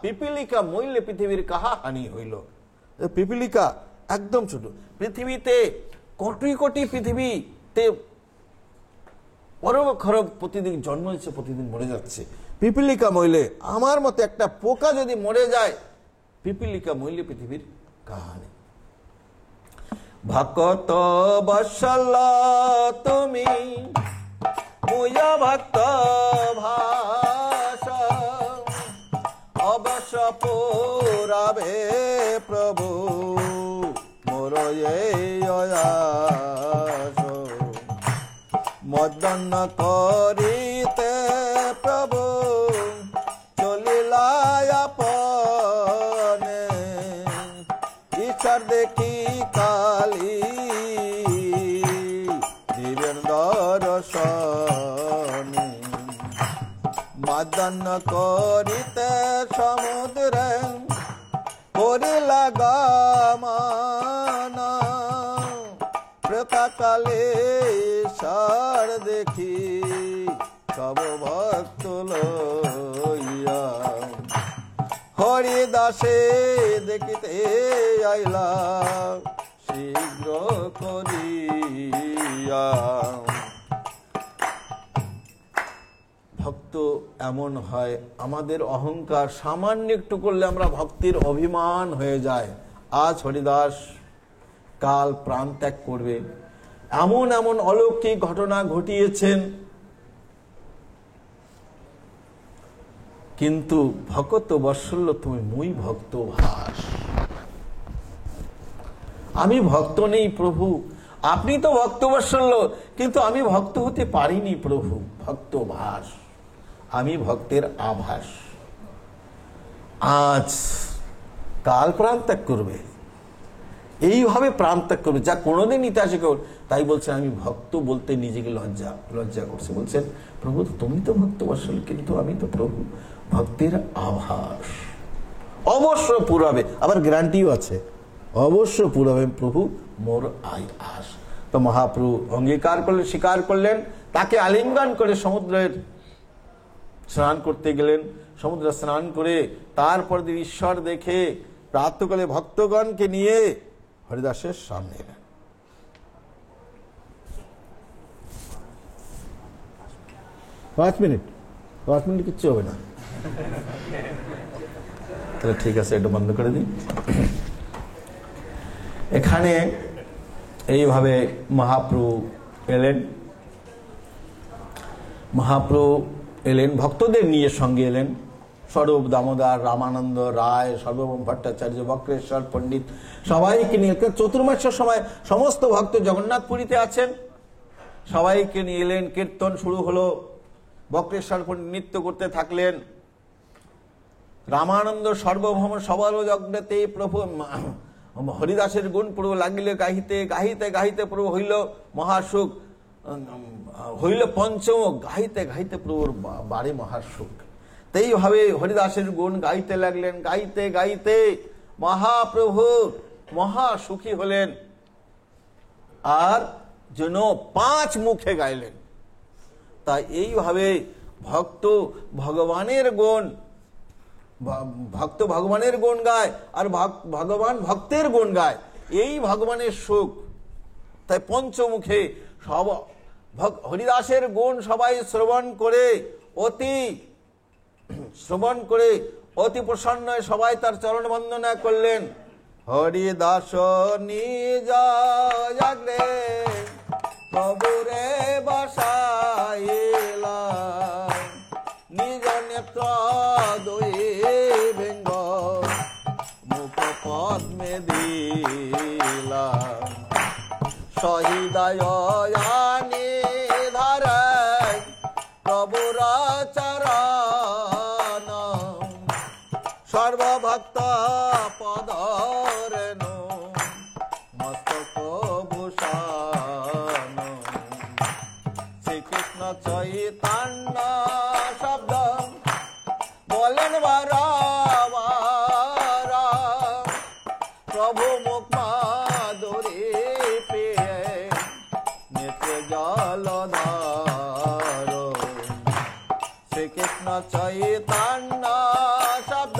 পিপিলিকা মইলে পৃথিবীর কাহা হানি হইল। পিপিলিকা একদম ছোট, পৃথিবীতে কোটি কোটি পৃথিবীতে অরব খরব প্রতিদিন জন্ম হচ্ছে, প্রতিদিন মরে যাচ্ছে। পিপিলিকা মইলে, আমার মতে একটা পোকা যদি মরে যায়, পিপিলিকা মইলে পৃথিবীর কাহানি। ভক্ত বৎসল তুমি মুয়া ভক্ত ভাষ, অবশ্য পুরাবে প্রভু মোর এই আশ। মদন করিতে প্রভু চলিলায় আপনে, ঈশ্বর দেখি কালী দিবেন দর্শনে। মদন করিতে সমুদ্রে করিলা গমন, প্রেতাকালে ঈশ্বর দেখি সব ভক্ত লইয়া। হরিদাসে দেখিতে আইলা শীঘ্র করিয়া। ভক্ত এমন হয়, আমাদের অহংকার সামান্য একটু করলে আমরা ভক্তির অভিমান হয়ে যায়। আজ হরিদাস, কাল প্রাণ ত্যাগ করবে, এমন এমন অলৌকিক ঘটনা ঘটিয়েছেন, কিন্তু ভকত বৎসল্য তুমি মুই ভক্ত ভাস। আমি ভক্ত নেই প্রভু, আপনি তো ভক্ত বৎসল্য, কিন্তু আমি ভক্ত হতে পারিনি প্রভু। ভক্ত ভাস, আমি ভক্তের আভাস। আজ কাল প্রাণ ত্যাগ করবে, এইভাবে প্রাণ ত্যাগ করবে, যা কোনোদিন ইতিহাসে কেউ। তাই বলছেন আমি ভক্ত বলতে নিজেকে লজ্জা করছে। বলছেন প্রভু তুমি তো ভক্ত বৎসল, কিন্তু আমি তো প্রভু ভক্তের আভাস। অবশ্য পুরাবে, আবার গ্যারান্টিও আছে, অবশ্য পুরাবে প্রভু মোর আশ। তো মহাপ্রভু অঙ্গীকার করলেন, স্বীকার করলেন, তাকে আলিঙ্গন করে সমুদ্রের স্নান করতে গেলেন। সমুদ্রে স্নান করে তারপর দিন ঈশ্বর দেখে প্রাতঃকালে ভক্তগণকে নিয়ে হরিদাসের সামনে এলেন। পাঁচ মিনিট কিচ্ছু হবে না, তাহলে ঠিক আছে, এটা বন্ধ করে দিন। এখানে এইভাবে মহাপ্রভু এলেন, ভক্তদের নিয়ে সঙ্গে এলেন। স্বরূপ দামোদর, রামানন্দ রায়, সর্বভৌম ভট্টাচার্য, বক্রেশ্বর পণ্ডিত সবাইকে নিয়ে, চতুর্মাসের সময় সমস্ত ভক্ত জগন্নাথপুরীতে আছেন, সবাইকে নিয়ে এলেন। কীর্তন শুরু হলো, বক্রেশ্বর পণ্ডিত নৃত্য করতে থাকলেন। রামানন্দ সর্বভৌম সবার যজ্ঞতে প্রভু হরিদাসের গুণ প্রভু লাগিলে গাহিতে গাহিতে গাহিতে প্রভু হইল মহাসুখ, হইল পঞ্চম, গাইতে গাইতে প্রভুর বাড়ি মহাসুখ। এইভাবে হরিদাসের গুণ গাইতে লাগলেন, গাইতে গাইতে মহাপ্রভু মহাসুখী হলেন, আর যেন 5 মুখে গাইলেন। তাই এইভাবে ভক্ত ভগবানের গুণ গায়, আর ভগবান ভক্তের গুণ গায়, এই ভগবানের সুখ। তাই পঞ্চমুখে সব হরিদাসের গুণ সবাই শ্রবণ করে অতি প্রসন্ন সবাই তার চরণ বন্দনা করলেন। হরিদাস নিজ জাগরে প্রভুরে বসাইলা, নিজ নেত্র দুই ভেঙ্গ মুখ পদ্মে দিলা, সহিদায় ধারায় প্রভুর চরণ, সর্বভক্ত পদরেণ মস্তক ভূষণ। শ্রীকৃষ্ণ চৈতন্য শব্দ বলেন বারবার, প্রভু মুখ মাধুরী পেয়ে নেত্রে জলধার। শ্রীকৃষ্ণ চৈতন্য শব্দ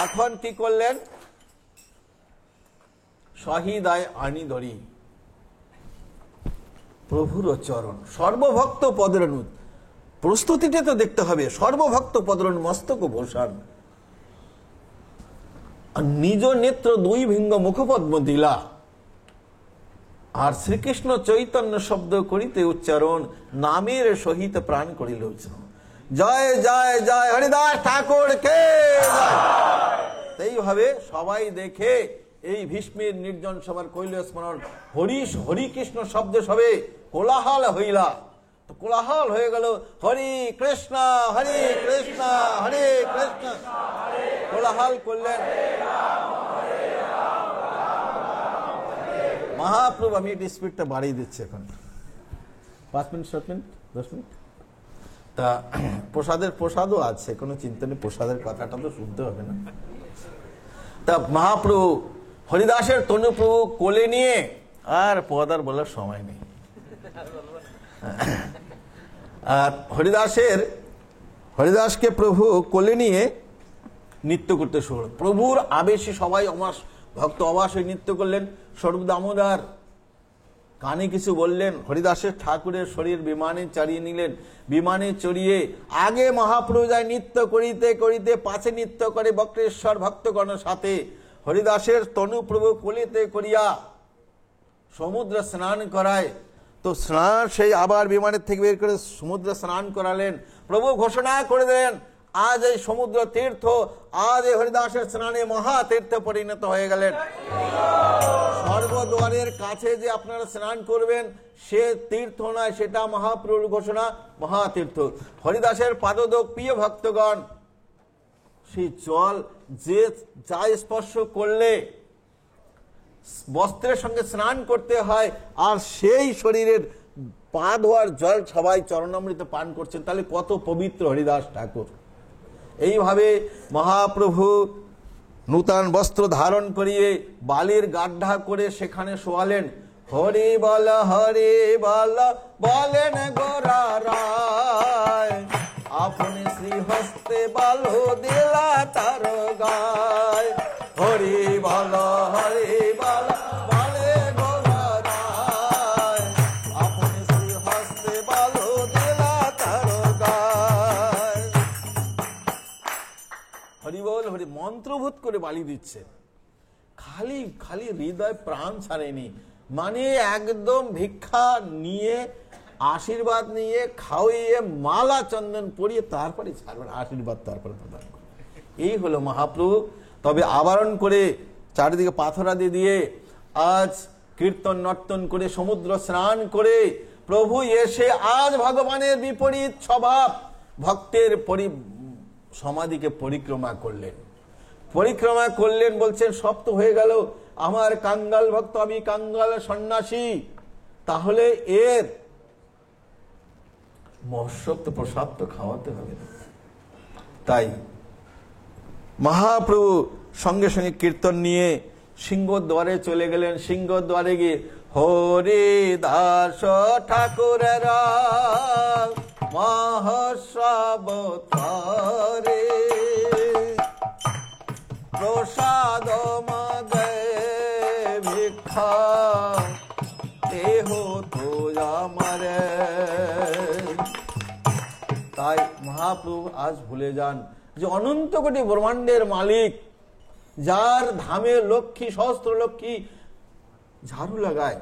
এখন কি করলেন? সহিদায় আনি ধরি প্রভুর চরণ, সর্বভক্ত পদরণুত, প্রস্তুতিটা তো দেখতে হবে। সর্বভক্ত পদরণ মস্তক ভূষণ, নিজ নেত্র দুই ভিঙ্গ মুখপদ্ম দিলা, আর শ্রীকৃষ্ণ চৈতন্য শব্দ করিতে উচ্চারণ, নামের সহিত প্রাণ করিল উচ্চারণ। জয় জয় জয় হরিদাস ঠাকুর কে। এইভাবে সবাই দেখে এই ভীষ্মের নির্জন সভার কৈল স্মরণ হরি কৃষ্ণ শব্দ সবে কোলাহল হইলা। তো কোলাহল হয়ে গেল হরি কৃষ্ণ হরে কৃষ্ণ হরে কৃষ্ণ, কোলাহল করলেন মহাপ্রভু। আমি একটু স্পিডটা বাড়িয়ে দিচ্ছি এখন, 5 মিনিট 7 মিনিট 10 মিনিট। তা প্রসাদও আছে, কোনো চিন্তা নেই, প্রসাদের কথাটা তো শুনতে হবে না। তা মহাপ্রভু হরিদাসের তনুপ্রভু কোলে নিয়ে, আর পদার বলার সময় নেই, আর হরিদাসকে প্রভু কোলে নিয়ে নৃত্য করতে শুরু। প্রভুর আবেশে সবাই ভক্ত অবাস হয়ে নৃত্য করলেন। স্বরূপ দামোদর কানে কিছু বললেন, হরিদাসের ঠাকুরের শরীর বিমানে চালিয়ে নিলেন। বিমানে চড়িয়ে আগে মহাপ্রভু যায় নৃত্য করিতে করিতে, পাছে নৃত্য করে বক্রেশ্বর ভক্তগণের সাথে। হরিদাসের তনুপ্রভু কোলেতে করিয়া সমুদ্র স্নান করায়। তো স্নান সেই আবার বিমানের থেকে বের করে সমুদ্র স্নান করালেন। প্রভু ঘোষণা করে দেন, আজ এই সমুদ্র তীর্থ, আজ এই হরিদাসের স্নানে মহা তীর্থে পরিণত হয়ে গেলেন। স্বর্গদ্বারের কাছে যে আপনারা স্নান করবেন সে তীর্থ নয়, সেটা মহাপ্রভুর ঘোষণা, মহাতীর্থ। হরিদাসের পাদোদক প্রিয় ভক্তগণ, সেই জল যে যা স্পর্শ করলে বস্ত্রের সঙ্গে স্নান করতে হয়, আর সেই শরীরের পা ধোয়ার জল সবাই চরণামৃত পান করছেন, তাহলে কত পবিত্র হরিদাস ঠাকুর। এইভাবে মহাপ্রভু নূতন বস্ত্র ধারণ করিয়ে বালির গাড্ডা করে সেখানে শোয়ালেন। হরি বল বলেন গোরা রায়, আপনি শ্রী হস্তে বালো দিলা তার গায়। হরি বল বলে গোরা রায়, আপনি শ্রী হস্তে বালো দিলা তার গায়। হরি বল হরি মন্ত্রভূত করে বালি দিচ্ছে, খালি খালি হৃদয় প্রাণ ছাড়েনি, মানে একদম ভিক্ষা নিয়ে আশীর্বাদ নিয়ে খাওয়িয়ে মালা চন্দন পরিয়ে তারপরে ছাড়বেন, আশীর্বাদ তারপরে প্রদান করবেন। এই হলো মহাপ্রভু। তবে আবরণ করে চারিদিকে পাথরাদি দিয়ে আজ কীর্তন নর্তন করে সমুদ্র স্নান করে প্রভু এসে আজ ভগবানের বিপরীত স্বভাব ভক্তের সমাধিকে পরিক্রমা করলেন। বলছেন সব তো হয়ে গেল, আমার কাঙ্গাল ভক্ত, আমি কাঙ্গাল সন্ন্যাসী, তাহলে এর মহোৎসব তো প্রসাদ তো খাওয়াতে হবে। তাই মহাপ্রভু সঙ্গে সঙ্গে কীর্তন নিয়ে সিংহদ্বারে চলে গেলেন। সিংহদ্বারে গিয়ে হরি দাস ঠাকুরের মহোৎসব করে প্রসাদ মদে ভিক্ষা দেহ তো আমারে। তাই মহাপ্রভু আজ ভুলে যান যে অনন্ত কোটি ব্রহ্মাণ্ডের মালিক, যার ধামে লক্ষ্মী সহস্র লক্ষ্মী ঝাড়ু লাগায়,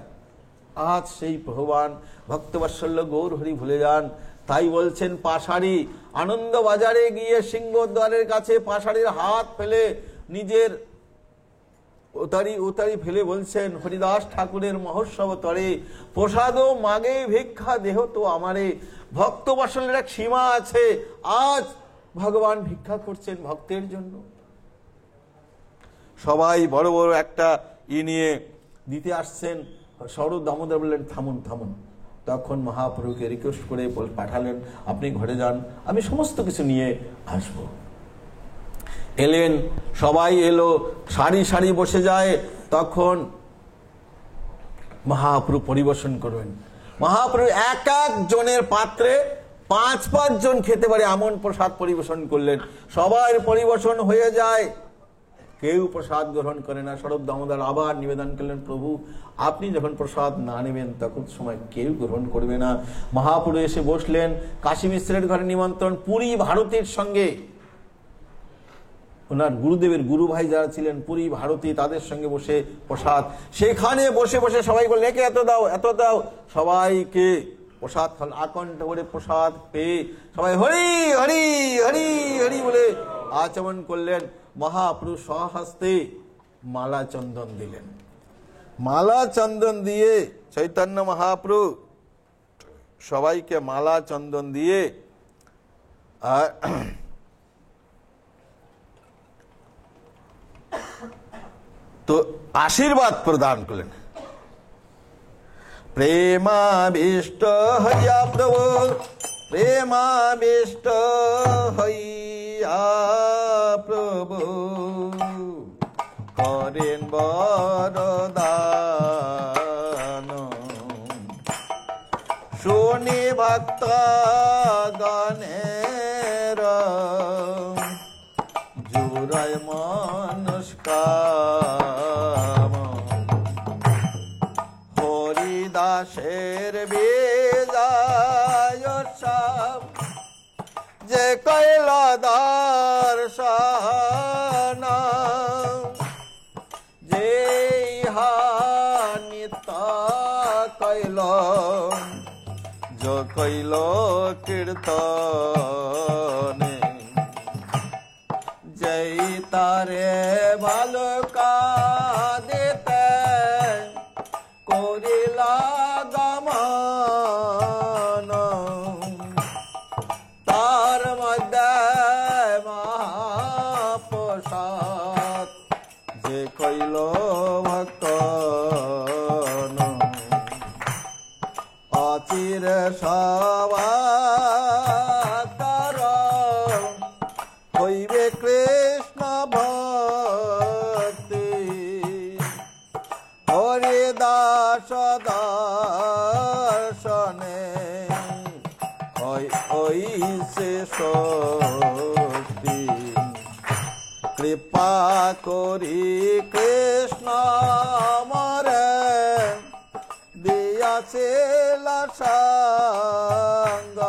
আজ সেই ভগবান ভক্তবাৎসল্য গৌর হরি ভুলে যান। তাই বলছেন পাশাড়ি আনন্দ বাজারে গিয়ে সিংহদ্বারের কাছে পাশাড়ির হাত ফেলে নিজের উতারি ফেলে বলছেন, হরিদাস ঠাকুরের মহোৎসব তরে প্রসাদ মাগে ভিক্ষা দেহ তো আমারে। ভক্তবাৎসল্যের এক সীমা আছে, আজ ভগবান ভিক্ষা করছেন ভক্তের জন্য। সবাই বড় বড় একটা নিয়ে দিতে আসছেন। স্বরূপ দামোদর বললেন থামুন। তখন মহাপ্রভুকে রিকোয়েস্ট করে পাঠালেন, আপনি ঘরে যান, আমি সমস্ত কিছু নিয়ে আসবো। এলেন, সবাই এলো, সারি সারি বসে যায়। তখন মহাপ্রভু পরিবেশন করবেন। মহাপ্রভু এক এক জনের পাত্রে 5-5 জন খেতে পারে এমন প্রসাদ পরিবেশন করলেন। সবার পরিবেশন হয়ে যায়, কেউ প্রসাদ গ্রহণ করে না। স্বরূপ দামোদর আবার নিবেদন করলেন, প্রভু আপনি যখন প্রসাদ না নেবেন তখন সময় কেউ গ্রহণ করবে না। মহাপ্রভু এসে বসলেন, কাশী মিশ্রের ঘরে নিমন্ত্রণ, পুরী ভারতীর সঙ্গে ওনার গুরুদেবের গুরু ভাই যারা ছিলেন পুরী ভারতী, তাদের সঙ্গে বসে প্রসাদ, সেখানে বসে বসে সবাই বললেন একে এত দাও এত দাও, সবাইকে প্রসাদ খান, আকণ্ঠ করে প্রসাদ পেয়ে সবাই হরি হরি হরি হরি বলে আচমন করলেন। মহাপ্রভু স্বহস্তে মালা চন্দন দিলেন। মালা চন্দন দিয়ে চৈতন্য মহাপ্রভু সবাইকে মালা চন্দন দিয়ে তো আশীর্বাদ প্রদান করলেন। প্রেমাবিষ্ট হইয়া প্রভু, প্রেমাবিষ্ট হইয়া প্রভু করেন বরদান, শুনি ভক্ত গণের জুড়ায় মনস্কাম, হরিদাসের বিজয় সব যে কইল দর্শন, যে ইহা নিত্য কইল যে কইল কীর্তনে, জয় তারে ভালো কাঁদিতে করিলা গমন, তার মধ্যে মহাপ্রসাদ যে কইল ভক্ত, অচির সবার হইবে কৃষ্ণ ভক্তি, হরিদাস দর্শনে হইছে শক্তি, কৃপা করি কৃষ্ণ মরে দিয়াছিল সঙ্গ,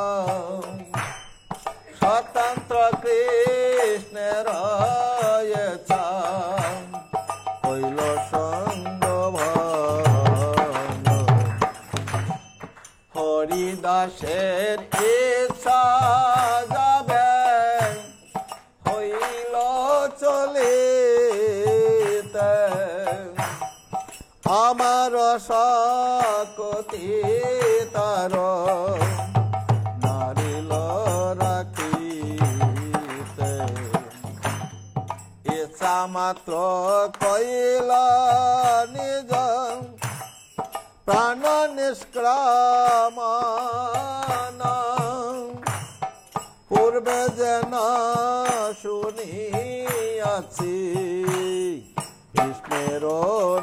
স্বতন্ত্র কৃষ্ণের হইল সঙ্গ ভঙ্গ, হরিদাসের ইচ্ছা যাবে হইল চলিতে, আমার শক্তি তার নারিল রাখিতে, ইচ্ছা মাত্র কইল নিজ প্রাণ নিষ্ক্রমণ, পূর্বে যেন শুনিয়াছি কৃষ্ণের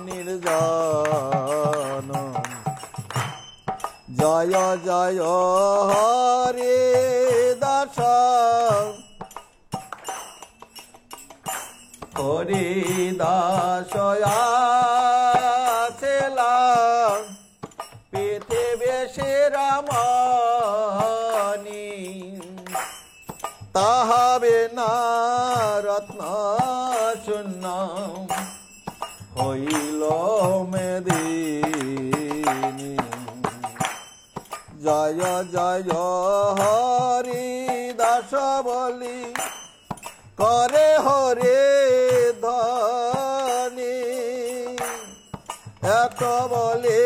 নির্জন, জয় জয় হরি দাস হরি দাস আছেলা পৃথিবী শিরোমণি, তাহাবে না রত্ন শূন্য হইল মেদিনী, জয় জয় হরি দাস বলি করে হরে ধনি, এত বলে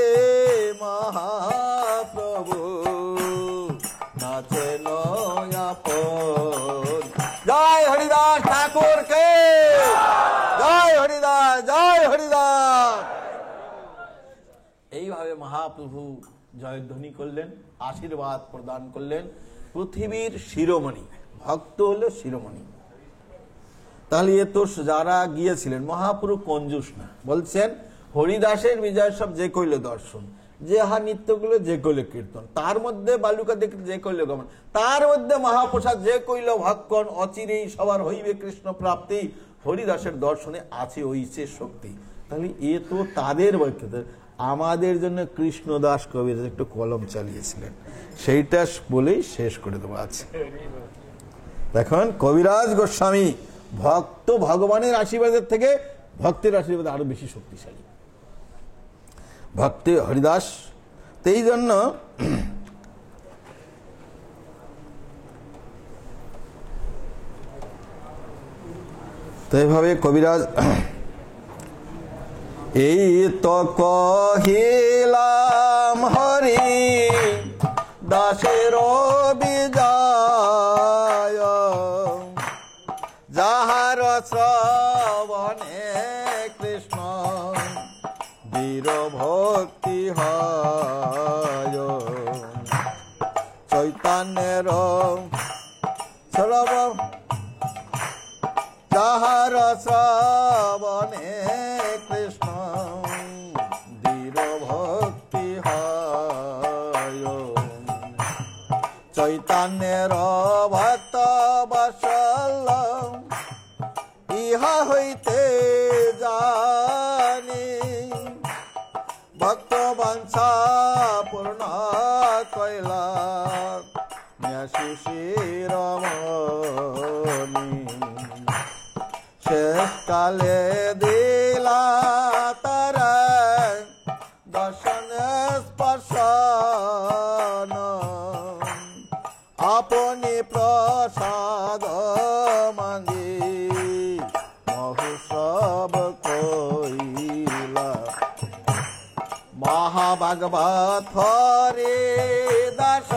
মহাপ্রভু নাচেন আপন। জয় হরিদাস ঠাকুর কে জয়, হরিদাস জয় হরিদাস। এইভাবে মহাপ্রভু জয়ধ্বনি করলেন, আশীর্বাদ প্রদান করলেন। পৃথিবীর শিরোমণি, ভক্ত হলো শিরোমণি। তাহলে এ তো যারা গিয়েছিলেন, মহাপ্রভু কঞ্জুস না, বলছেন হরিদাসের বিজয় সব যে কইল দর্শন, যে হা নিত্য করলে যে কইলে কীর্তন, তার মধ্যে বালুকা দেখলে যে কইলে গমন, তার মধ্যে মহাপ্রসাদ যে কইল ভক্ষণ, অচিরেই সবার হইবে কৃষ্ণ প্রাপ্তি, হরিদাসের দর্শনে আছে ওই সে শক্তি। তাহলে এ তো তাদের বৈখ্যাত। আমাদের জন্য কৃষ্ণদাস কবিরাজ একটু কলম চালিয়েছিলেন, সেইটা বলেই শেষ করে দেবো আছে। দেখুন কবিরাজ গোস্বামী ভক্ত ভগবানের আশীর্বাদের থেকে ভক্তের আশীর্বাদ আরো বেশি শক্তিশালী। ভক্তি হরিদাস এই জন্য তো এইভাবে কবিরাজ এই তো কহিলাম হরি দাসের বিজয়, যাহার শ্রবণে কৃষ্ণ বীর ভক্তি হয়, চৈতন্যের শ্রবণ যাহার শ্রবণে কৃষ্ণ বীর ভক্তি হয়, চৈতন্যের ভক্ত বৎসল ইহা হইতে জানি, ভক্ত বাঞ্ছা পূর্ণ কইলা শিশিরমণি, শেষকালে দিলা তারা দর্শন স্পর্শন, আপনি প্রসাদ মাঙ্গি মহোৎসব কইলা, মহাভাগবত হরে দাস